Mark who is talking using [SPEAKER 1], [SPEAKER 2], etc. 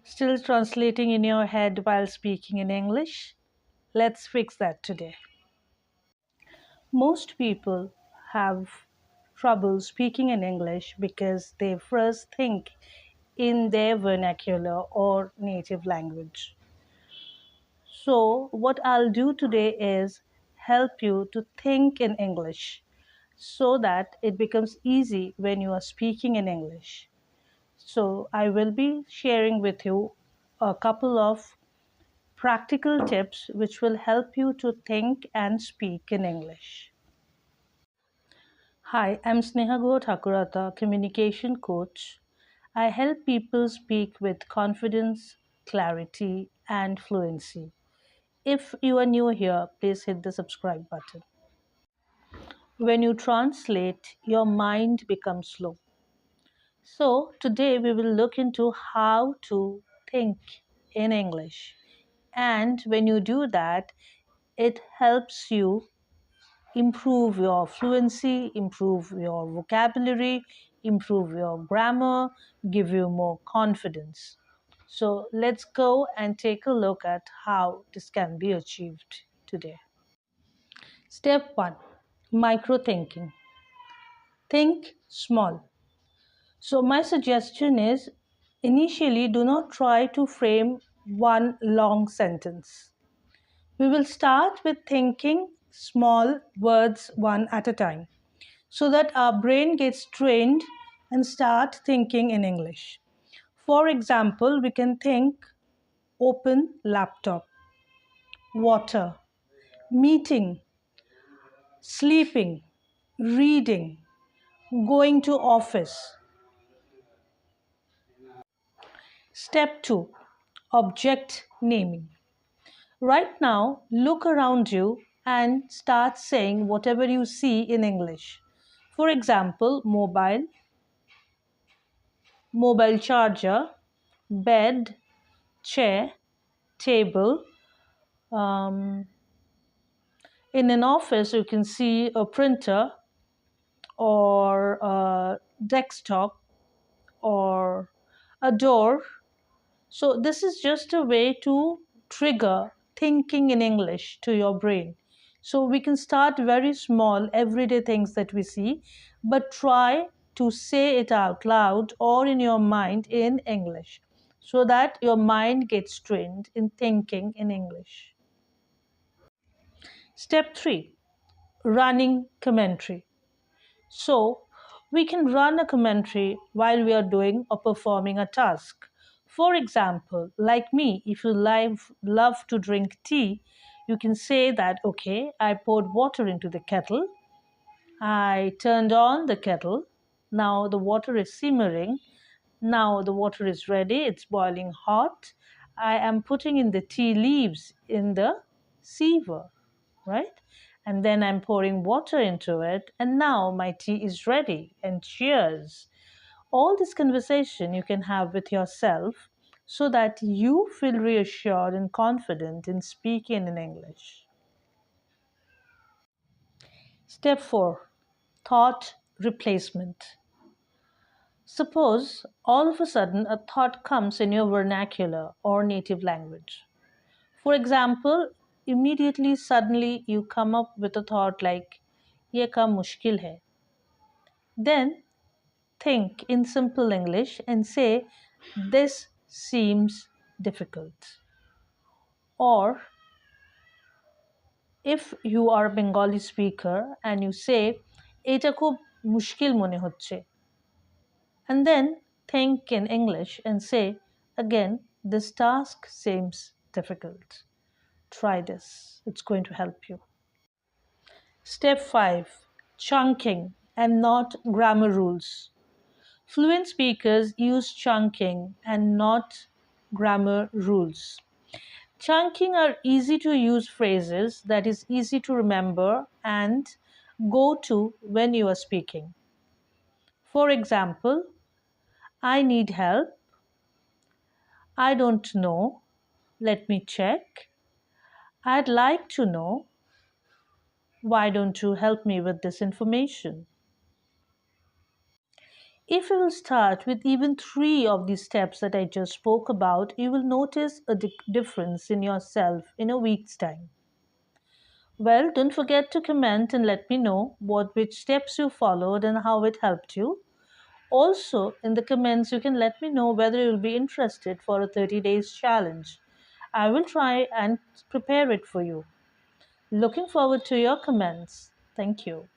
[SPEAKER 1] Still translating in your head while speaking in English? Let's fix that today. Most people have trouble speaking in English because they first think in their vernacular or native language. So, what I'll do today is help you to think in English so that it becomes easy when you are speaking in English. So, I will be sharing with you a couple of practical tips which will help you to think and speak in English. Hi, I'm Sneha Thakurata, communication coach. I help people speak with confidence, clarity, and fluency. If you are new here, please hit the subscribe button. When you translate, your mind becomes slow. So, today we will look into how to think in English. And when you do that, it helps you improve your fluency, improve your vocabulary, improve your grammar, give you more confidence. So, let's go and take a look at how this can be achieved today. Step 1, micro thinking. Think small. So, my suggestion is initially do not try to frame one long sentence. We will start with thinking small words one at a time so that our brain gets trained and start thinking in English. For example, we can think open laptop, water, meeting, sleeping, reading, going to office. Step 2, object naming. Right now, look around you and start saying whatever you see in English. For example, mobile charger, bed, chair, table. Um, in an office, you can see a printer or a desktop or a door. So, this is just a way to trigger thinking in English to your brain. So, we can start very small, everyday things that we see, but try to say it out loud or in your mind in English so that your mind gets trained in thinking in English. Step 3, running commentary. So, we can run a commentary while we are doing or performing a task. For example, like me, if you love to drink tea, you can say that, okay, I poured water into the kettle, I turned on the kettle, now the water is simmering, now the water is ready, it's boiling hot, I am putting in the tea leaves in the sieve, right? And then I'm pouring water into it, and now my tea is ready. And cheers. All this conversation you can have with yourself so that you feel reassured and confident in speaking in English. Step 4, thought replacement. Suppose all of a sudden a thought comes in your vernacular or native language. For example, immediately, suddenly, you come up with a thought like, ये काम मुश्किल है. Then think in simple English and say, this seems difficult. Or if you are a Bengali speaker and you say, এটা খুব মুশকিল মনে হচ্ছে. And then think in English and say, again, this task seems difficult. Try this, it's going to help you. Step 5, chunking and not grammar rules. Fluent speakers use chunking and not grammar rules. Chunking are easy to use phrases that is easy to remember and go to when you are speaking. For example, I need help, I don't know, let me check, I'd like to know, why don't you help me with this information? If you will start with even three of these steps that I just spoke about, you will notice a difference in yourself in a week's time. Well, don't forget to comment and let me know which steps you followed and how it helped you. Also, in the comments, you can let me know whether you'll be interested for a 30 days challenge. I will try and prepare it for you. Looking forward to your comments. Thank you.